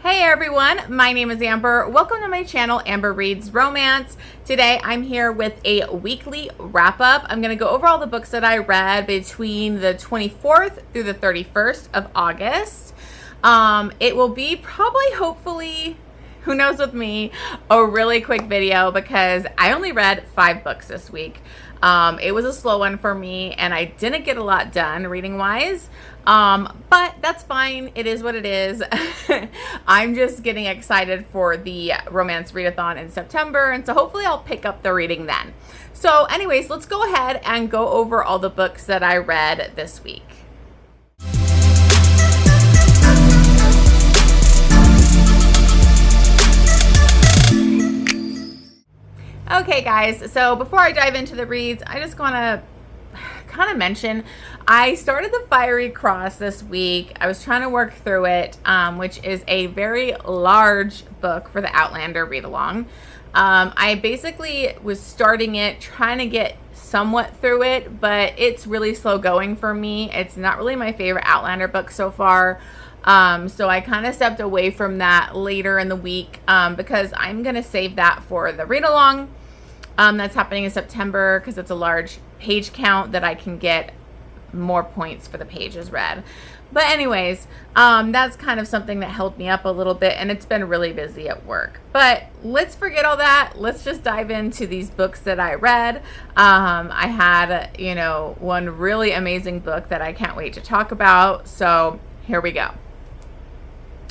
Hey everyone, my name is Amber. Welcome to my channel, Amber Reads Romance. Today I'm here with a weekly wrap-up. I'm going to go over all the books that I read between the 24th through the 31st of August. It will be probably, hopefully, who knows with me, a really quick video because I only read 5 books this week. It was a slow one for me and I didn't get a lot done reading wise. But that's fine. It is what it is. I'm just getting excited for the romance readathon in September. And so hopefully I'll pick up the reading then. So anyways, let's go ahead and go over all the books that I read this week. Okay guys, so before I dive into the reads, I just want to kind of mention I started the Fiery Cross this week. I was trying to work through it, which is a very large book for the Outlander read along. I basically was starting it, trying to get somewhat through it, but it's really slow going for me. It's not really my favorite Outlander book so far. So I kind of stepped away from that later in the week because I'm going to save that for the read along that's happening in September because it's a large page count that I can get more points for the pages read. But anyways, that's kind of something that held me up a little bit and it's been really busy at work. But let's forget all that. Let's just dive into these books that I read. I had, one really amazing book that I can't wait to talk about. So here we go.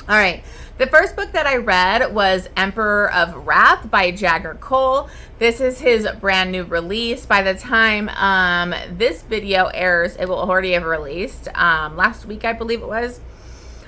All right, the first book that I read was Emperor of Wrath by Jagger Cole. This is his brand new release. By the time this video airs, it will already have released. Last week, I believe it was.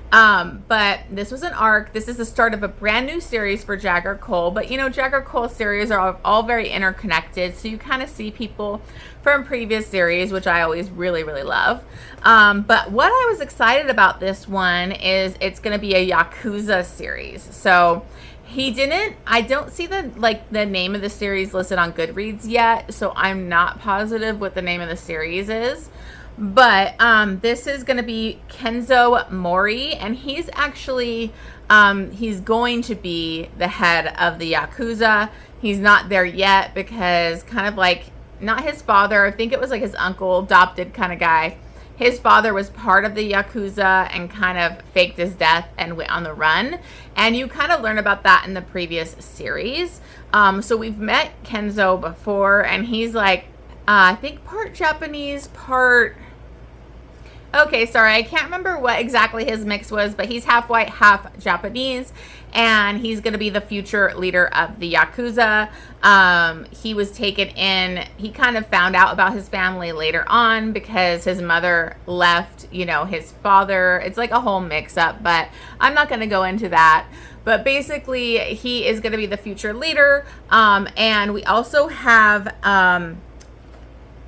But this was an arc. This is the start of a brand new series for Jagger Cole. But Jagger Cole series are all very interconnected. So you kind of see people from previous series, which I always really, really love. But what I was excited about this one is it's going to be a Yakuza series. So I don't see the name of the series listed on Goodreads yet. So I'm not positive what the name of the series is. But this is going to be Kenzo Mori, and he's actually, he's going to be the head of the Yakuza. He's not there yet because kind of like, not his father, I think it was like his uncle, adopted kind of guy. His father was part of the Yakuza and kind of faked his death and went on the run. And you kind of learn about that in the previous series. So we've met Kenzo before, and he's like, I think part Japanese, part... Okay, sorry, I can't remember what exactly his mix was, but he's half white, half Japanese, and he's going to be the future leader of the Yakuza. He was taken in, he kind of found out about his family later on because his mother left, his father. It's like a whole mix-up, but I'm not going to go into that. But basically, he is going to be the future leader, and we also have...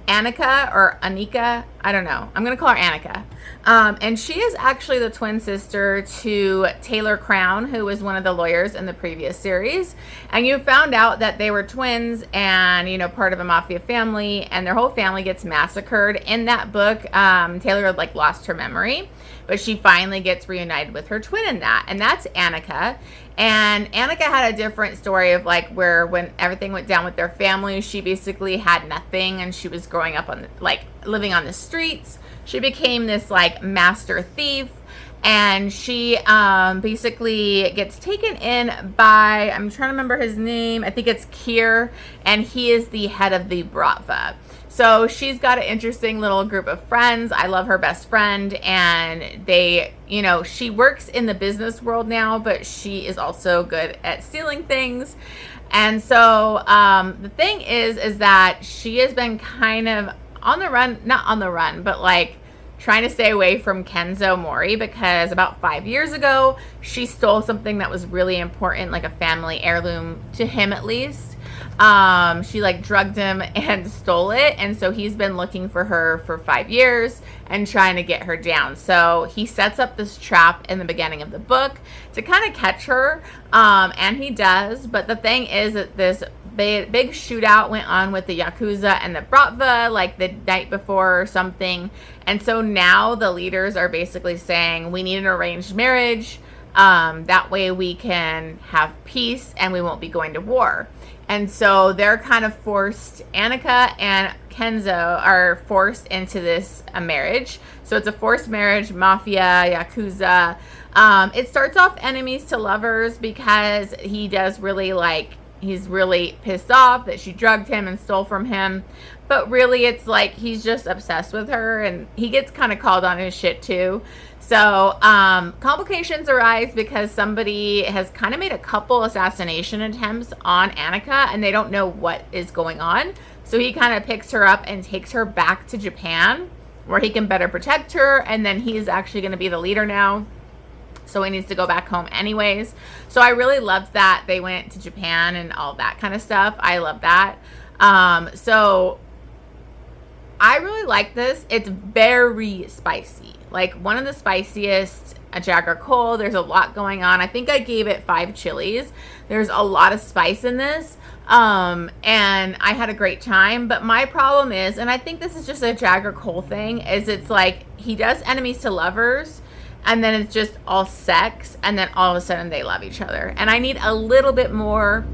Annika or Anika, I don't know. I'm going to call her Annika. And she is actually the twin sister to Taylor Crown, who was one of the lawyers in the previous series. And you found out that they were twins and, part of a mafia family, and their whole family gets massacred. In that book, Taylor lost her memory, but she finally gets reunited with her twin in that. And that's Annika. And Annika had a different story of where when everything went down with their family, she basically had nothing and she was growing up on living on the streets. She became this master thief, and she basically gets taken in by, I'm trying to remember his name, I think it's Kier, and he is the head of the Bratva. So she's got an interesting little group of friends. I love her best friend, and they, she works in the business world now, but she is also good at stealing things. And so the thing is that she has been kind of on the run, not on the run, but trying to stay away from Kenzo Mori because about 5 years ago, she stole something that was really important, like a family heirloom to him at least. She drugged him and stole it, and so he's been looking for her for 5 years and trying to get her down. So he sets up this trap in the beginning of the book to kind of catch her, and he does. But the thing is that this big shootout went on with the Yakuza and the Bratva the night before or something, and so now the leaders are basically saying we need an arranged marriage. That way we can have peace and we won't be going to war. And so they're kind of forced, Annika and Kenzo are forced into this marriage. So it's a forced marriage, mafia, yakuza. It starts off enemies to lovers because he does really he's really pissed off that she drugged him and stole from him. But really it's like he's just obsessed with her, and he gets kind of called on his shit too. So complications arise because somebody has kind of made a couple assassination attempts on Annika, and they don't know what is going on. So he kind of picks her up and takes her back to Japan where he can better protect her, and then he's actually going to be the leader now. So he needs to go back home anyways. So I really loved that they went to Japan and all that kind of stuff. I love that. So I really like this. It's very spicy. Like one of the spiciest Jagger Coal. There's a lot going on. I think I gave it 5 chilies. There's a lot of spice in this. And I had a great time. But my problem is, and I think this is just a Jagger Coal thing, is it's like he does enemies to lovers, and then it's just all sex, and then all of a sudden they love each other. And I need a little bit more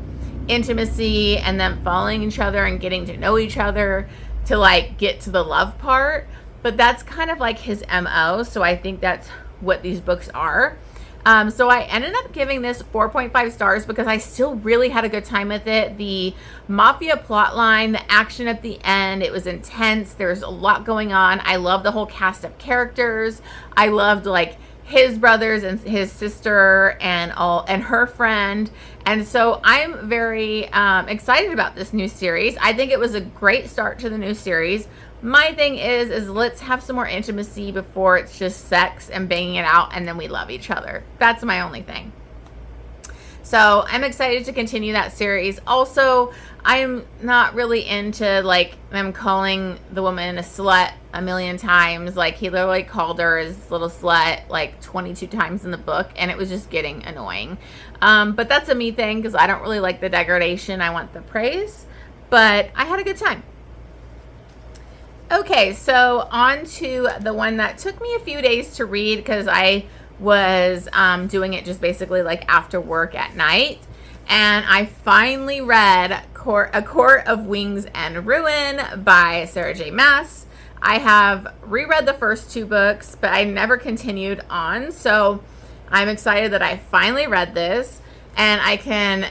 intimacy and them following each other and getting to know each other to like get to the love part. But that's kind of like his MO, so I think that's what these books are. So I ended up giving this 4.5 stars because I still really had a good time with it. The mafia plot line, the action at the end, it was intense. There's a lot going on. I love the whole cast of characters. I loved like his brothers and his sister and her friend. And so I'm very excited about this new series. I think it was a great start to the new series. My thing is let's have some more intimacy before it's just sex and banging it out and then we love each other. That's my only thing. So I'm excited to continue that series. Also, I'm not really into like them calling the woman a slut a million times. Like he literally called her his little slut like 22 times in the book, and it was just getting annoying. But that's a me thing because I don't really like the degradation. I want the praise. But I had a good time. Okay, so on to the one that took me a few days to read because I was doing it just basically like after work at night. And I finally read A Court of Wings and Ruin by Sarah J. Maas. I have reread the first 2 books, but I never continued on. So I'm excited that I finally read this. And I can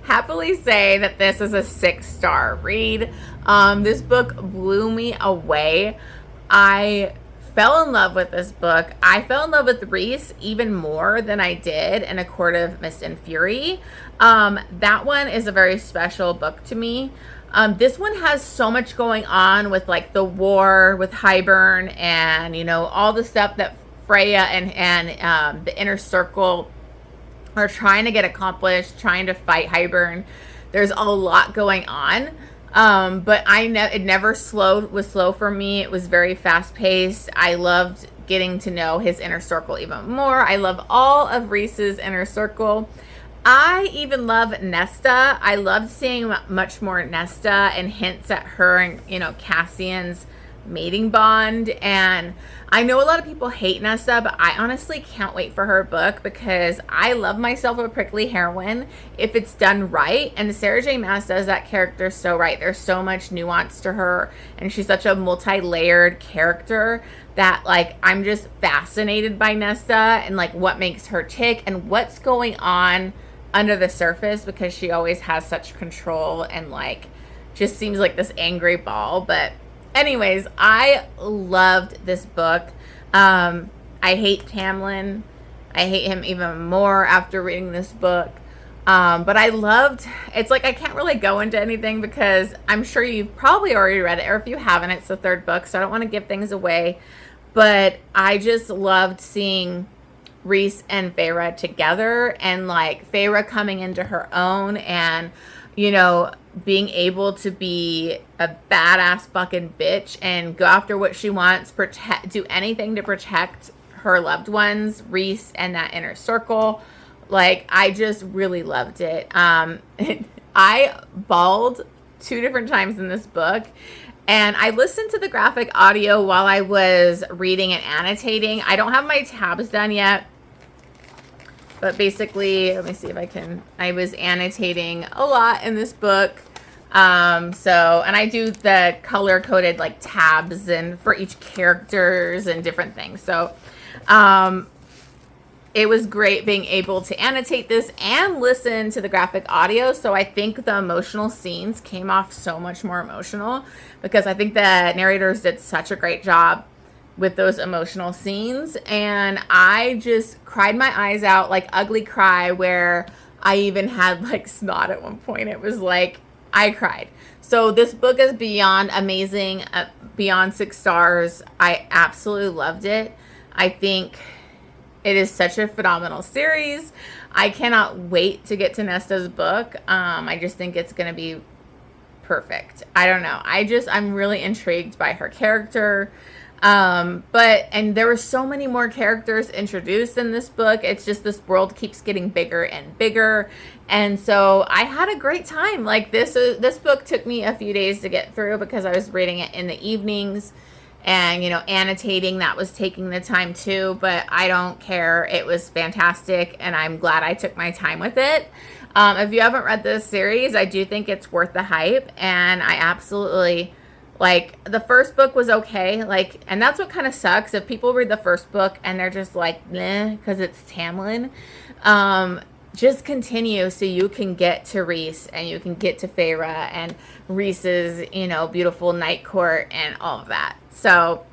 happily say that this is a 6-star read. This book blew me away. I fell in love with this book. I fell in love with Reese even more than I did in A Court of Mist and Fury. That one is a very special book to me. This one has so much going on with like the war with Hybern and, you know, all the stuff that Freya and the Inner Circle are trying to get accomplished, trying to fight Hybern. There's a lot going on. But it never was slow for me. It was very fast paced. I loved getting to know his inner circle even more. I love all of Reese's inner circle. I even love Nesta. I loved seeing much more Nesta and hints at her and, you know, Cassian's mating bond. And I know a lot of people hate Nesta, but I honestly can't wait for her book because I love myself a prickly heroine if it's done right. And Sarah J. Maas does that character so right. There's so much nuance to her, and she's such a multi-layered character that like I'm just fascinated by Nesta and like what makes her tick and what's going on under the surface, because she always has such control and like just seems like this angry ball. But anyways, I loved this book. I hate Tamlin. I hate him even more after reading this book. But I loved, it's like I can't really go into anything because I'm sure you've probably already read it, or if you haven't, it's the 3rd book, so I don't want to give things away. But I just loved seeing Reese and Feyre together, and like Feyre coming into her own, and you know, being able to be a badass fucking bitch and go after what she wants, do anything to protect her loved ones, Reese and that inner circle. Like, I just really loved it. I bawled 2 different times in this book, and I listened to the graphic audio while I was reading and annotating. I don't have my tabs done yet, But basically, let me see if I was annotating a lot in this book. And I do the color coded like tabs and for each characters and different things. So, it was great being able to annotate this and listen to the graphic audio. So I think the emotional scenes came off so much more emotional because I think the narrators did such a great job with those emotional scenes. And I just cried my eyes out, like ugly cry, where I even had like snot at one point. It was like, I cried. So this book is beyond amazing, beyond 6 stars. I absolutely loved it. I think it is such a phenomenal series. I cannot wait to get to Nesta's book. I just think it's going to be perfect. I don't know. I'm really intrigued by her character. And there were so many more characters introduced in this book. It's just this world keeps getting bigger and bigger. And so I had a great time. Like this book took me a few days to get through because I was reading it in the evenings. And, annotating, that was taking the time too, but I don't care. It was fantastic, and I'm glad I took my time with it. If you haven't read this series, I do think it's worth the hype, and I absolutely, the first book was okay, and that's what kind of sucks. If people read the first book and they're just like, meh, because it's Tamlin, just continue so you can get to Rhys and you can get to Feyre and Rhys's, beautiful night court and all of that. So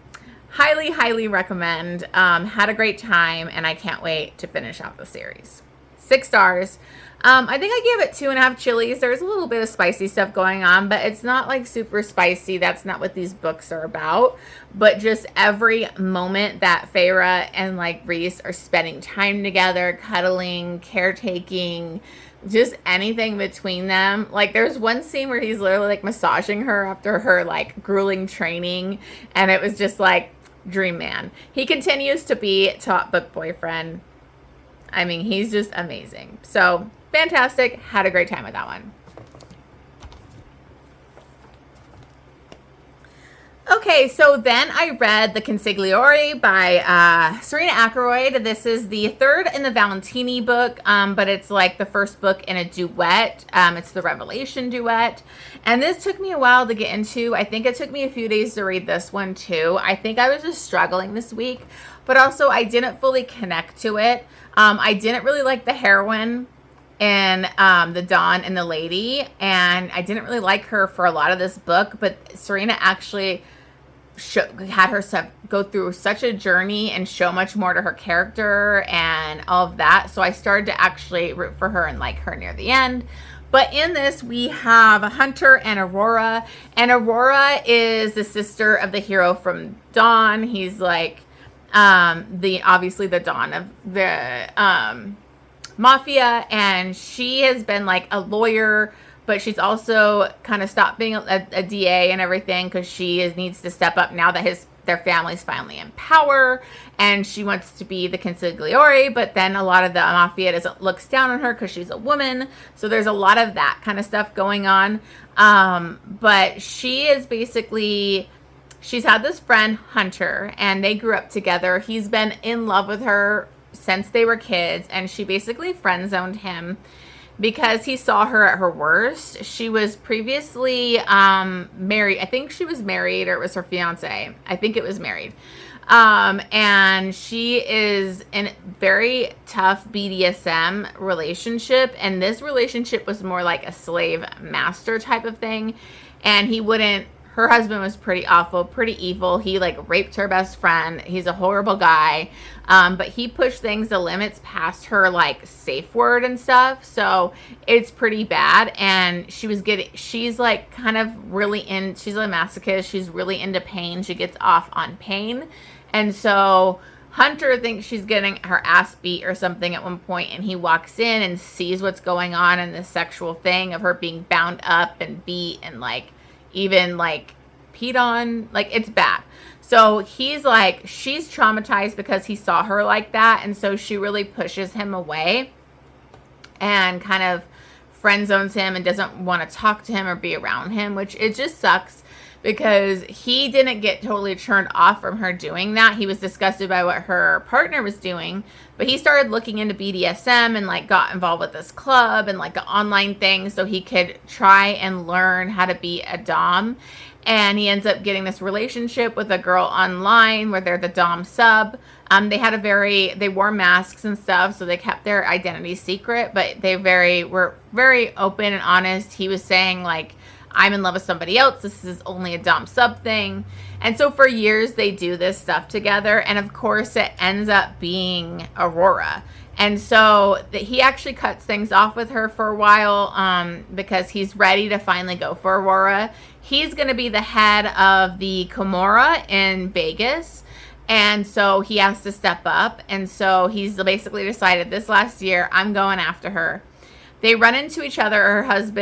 highly, highly recommend. Had a great time and I can't wait to finish out the series. 6 stars. I think I gave it 2.5 chilies. There's a little bit of spicy stuff going on, but it's not like super spicy. That's not what these books are about. But just every moment that Feyre and Rhys are spending time together, cuddling, caretaking, just anything between them. There's one scene where he's literally massaging her after her grueling training, and it was just dream man. He continues to be top book boyfriend. I mean, he's just amazing. So fantastic. Had a great time with that one. Okay, so then I read The Consigliere by Serena Akeroyd. This is the 3rd in the Valentini book, but it's the first book in a duet. It's the Revelation duet. And this took me a while to get into. I think it took me a few days to read this one too. I think I was just struggling this week, but also I didn't fully connect to it. I didn't really like the heroine and the Dawn and the lady, and I didn't really like her for a lot of this book, but Serena actually had her go through such a journey and show much more to her character and all of that. So I started to actually root for her and like her near the end. But in this, we have Hunter and Aurora. And Aurora is the sister of the hero from Dawn. He's obviously the Dawn of the mafia. And she has been a lawyer, but she's also kind of stopped being a DA and everything because she needs to step up now that their family's finally in power, and she wants to be the consigliere, but then a lot of the mafia looks down on her because she's a woman. So there's a lot of that kind of stuff going on. But she is she's had this friend, Hunter, and they grew up together. He's been in love with her since they were kids, and she basically friend-zoned him because he saw her at her worst. She was previously married. I think she was married, or it was her fiance. I think it was married. And she is in a very tough BDSM relationship. And this relationship was more like a slave master type of thing. And her husband was pretty awful, pretty evil. He raped her best friend. He's a horrible guy. But he pushed the limits past her safe word and stuff. So it's pretty bad. And she's kind of really she's a masochist. She's really into pain. She gets off on pain. And so Hunter thinks she's getting her ass beat or something at one point, and he walks in and sees what's going on in this sexual thing of her being bound up and beat and even peed on. It's bad. So he's she's traumatized because he saw her like that, and so she really pushes him away and kind of friend zones him and doesn't want to talk to him or be around him, which it just sucks because he didn't get totally turned off from her doing that. He was disgusted by what her partner was doing, but he started looking into BDSM and like got involved with this club and like an online thing so he could try and learn how to be a dom. And he ends up getting this relationship with a girl online where they're the dom sub. They wore masks and stuff, so they kept their identity secret, but they were very open and honest. He was saying like, I'm in love with somebody else. This is only a dom sub thing. And so for years they do this stuff together. And of course it ends up being Aurora. And so he actually cuts things off with her for a while because he's ready to finally go for Aurora. He's going to be the head of the Camorra in Vegas. And so he has to step up. And so he's basically decided this last year, I'm going after her. They run into each other, at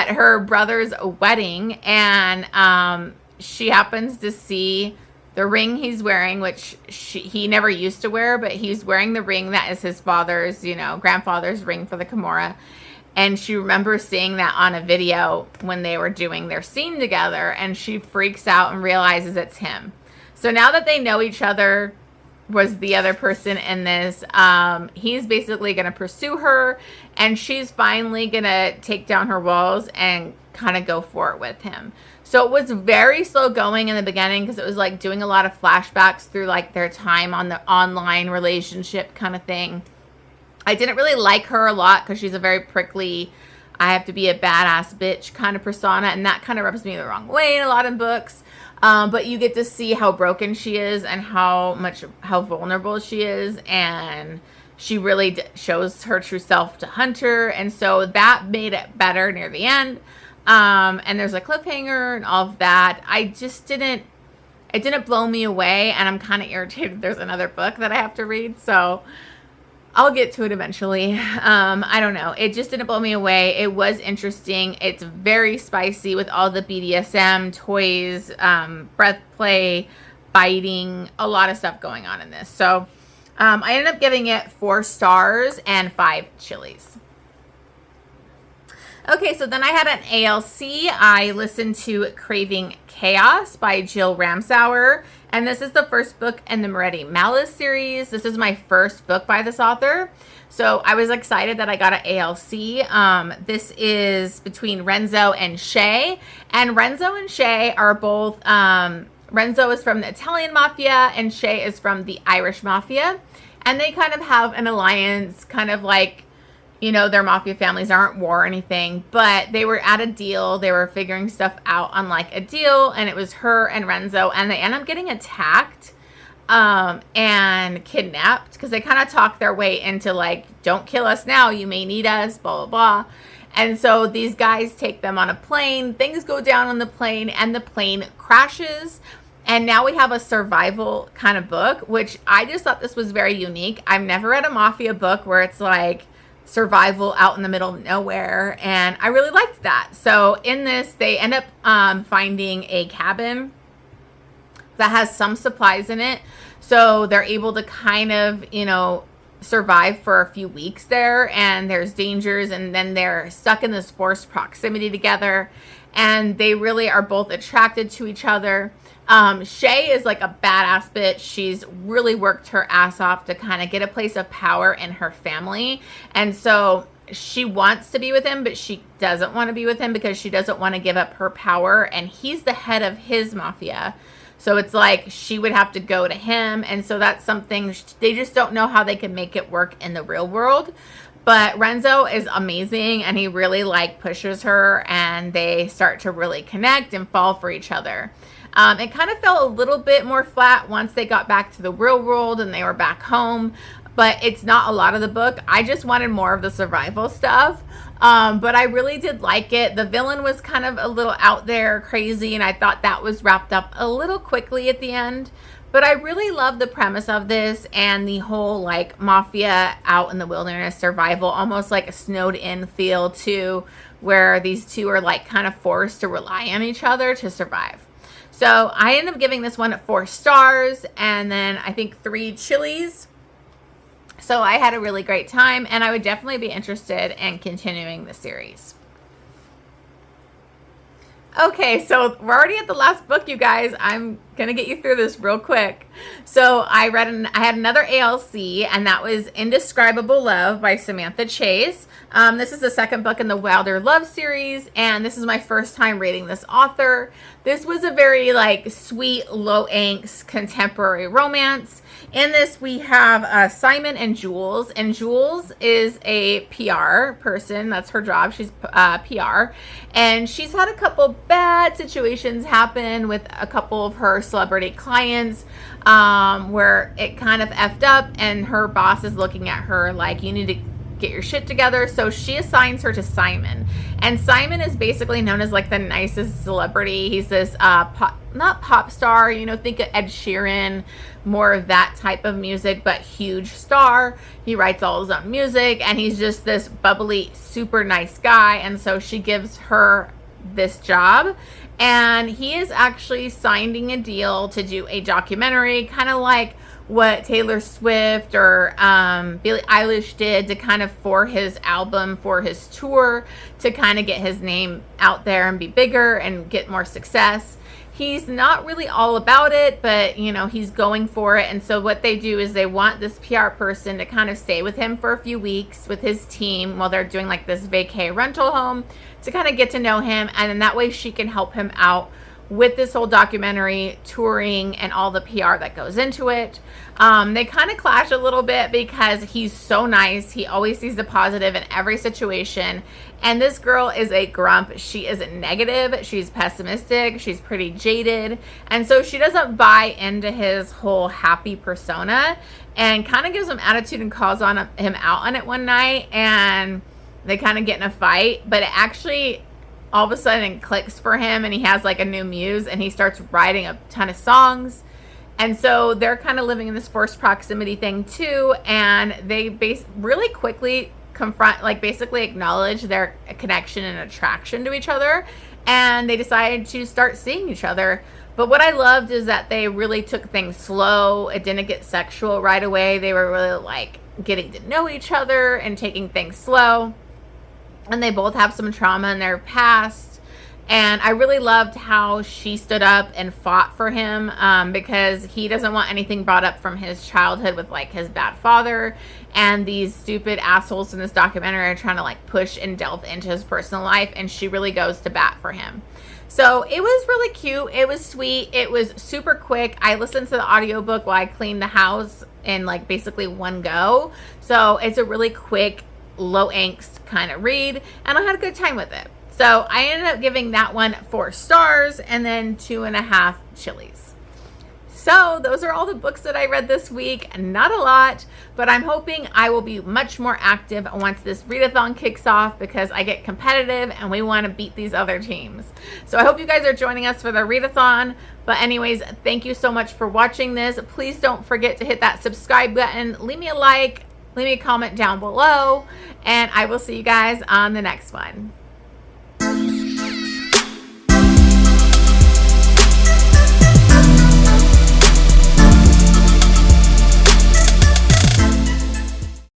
her brother's wedding. And she happens to see the ring he's wearing, which he never used to wear, but he's wearing the ring that is his father's, grandfather's ring for the Camorra. And she remembers seeing that on a video when they were doing their scene together. And she freaks out and realizes it's him. So now that they know each other, was the other person in this, he's basically going to pursue her, and she's finally going to take down her walls and kind of go for it with him. So it was very slow going in the beginning because it was like doing a lot of flashbacks through like their time on the online relationship kind of thing. I didn't really like her a lot because she's a very prickly, I have to be a badass bitch kind of persona, and that kind of rubs me the wrong way in a lot of books. But you get to see how broken she is and how vulnerable she is, and she really shows her true self to Hunter, and so that made it better near the end. And there's a cliffhanger and all of that. It didn't blow me away, and I'm kind of irritated there's another book that I have to read, so I'll get to it eventually. I don't know. It just didn't blow me away. It was interesting. It's very spicy with all the BDSM, toys, breath play, biting, a lot of stuff going on in this. So I ended up giving it 4 stars and 5 chilies. Okay, so then I had an ALC. I listened to Craving Chaos by Jill Ramsauer. And this is the first book in the Moretti Malice series. This is my first book by this author. So I was excited that I got an ALC. This is between Renzo and Shay. And Renzo and Shay are both, Renzo is from the Italian Mafia and Shay is from the Irish Mafia. And they kind of have an alliance, kind of like, their mafia families aren't war or anything, but they were at a deal. They were figuring stuff out on like a deal, and it was her and Renzo, and they end up getting attacked and kidnapped because they kind of talk their way into like, don't kill us now, you may need us, blah, blah, blah. And so these guys take them on a plane. Things go down on the plane, and the plane crashes. And now we have a survival kind of book, which I just thought this was very unique. I've never read a mafia book where it's like survival out in the middle of nowhere, and I really liked that. So in this, they end up finding a cabin that has some supplies in it, so they're able to kind of survive for a few weeks there, and there's dangers, and then they're stuck in this forced proximity together, and they really are both attracted to each other. Shay is like a badass bitch. She's really worked her ass off to kind of get a place of power in her family. And so she wants to be with him, but she doesn't want to be with him because she doesn't want to give up her power. And he's the head of his mafia. So it's like she would have to go to him. And so that's something they just don't know how they can make it work in the real world. But Renzo is amazing, and he really like pushes her, and they start to really connect and fall for each other. It kind of felt a little bit more flat once they got back to the real world and they were back home, but it's not a lot of the book. I just wanted more of the survival stuff, but I really did like it. The villain was kind of a little out there, crazy, and I thought that was wrapped up a little quickly at the end. But I really love the premise of this and the whole like mafia out in the wilderness survival, almost like a snowed in feel too, where these two are like kind of forced to rely on each other to survive. So I ended up giving this one 4 stars and then I think 3 chilies. So I had a really great time, and I would definitely be interested in continuing the series. Okay, so we're already at the last book, you guys. I'm gonna get you through this real quick. So I had another ALC, and that was Indescribable Love by Samantha Chase. This is the second book in the Wilder Love series, and this is my first time reading this author. This was a very sweet, low angst contemporary romance. In this, we have Simon and Jules, and Jules is a PR person. That's her job. She's PR, and she's had a couple bad situations happen with a couple of her celebrity clients, where it kind of effed up, and her boss is looking at her like, you need to get your shit together. So she assigns her to Simon, and Simon is basically known as the nicest celebrity. He's this not pop star, think of Ed Sheeran, more of that type of music, but huge star. He writes all his own music, and he's just this bubbly, super nice guy. And so she gives her this job, and he is actually signing a deal to do a documentary, kind of like what Taylor Swift or Billie Eilish did, to kind of for his album, for his tour, to kind of get his name out there and be bigger and get more success. He's not really all about it, but he's going for it. And so what they do is they want this PR person to kind of stay with him for a few weeks with his team while they're doing this vacay rental home, to kind of get to know him, and then that way she can help him out with this whole documentary, touring, and all the PR that goes into it. They kind of clash a little bit because he's so nice. He always sees the positive in every situation. And this girl is a grump. She is negative. She's pessimistic. She's pretty jaded. And so she doesn't buy into his whole happy persona, and kind of gives him attitude and calls him out on it one night. And they kind of get in a fight. But it actually all of a sudden clicks for him, and he has a new muse, and he starts writing a ton of songs. And so they're kind of living in this forced proximity thing too, and they really quickly confront, basically acknowledge their connection and attraction to each other, and they decided to start seeing each other. But what I loved is that they really took things slow. It didn't get sexual right away. They were really getting to know each other and taking things slow. And they both have some trauma in their past. And I really loved how she stood up and fought for him, because he doesn't want anything brought up from his childhood with his bad father. And these stupid assholes in this documentary are trying to push and delve into his personal life. And she really goes to bat for him. So it was really cute. It was sweet. It was super quick. I listened to the audiobook while I cleaned the house in basically one go. So it's a really quick, low angst kind of read, and I had a good time with it. So I ended up giving that one 4 stars and then 2.5 chilies. So those are all the books that I read this week. Not a lot, but I'm hoping I will be much more active once this readathon kicks off, because I get competitive and we want to beat these other teams. So I hope you guys are joining us for the readathon. But anyways, thank you so much for watching this. Please don't forget to hit that subscribe button. Leave me a like. Leave me a comment down below, and I will see you guys on the next one.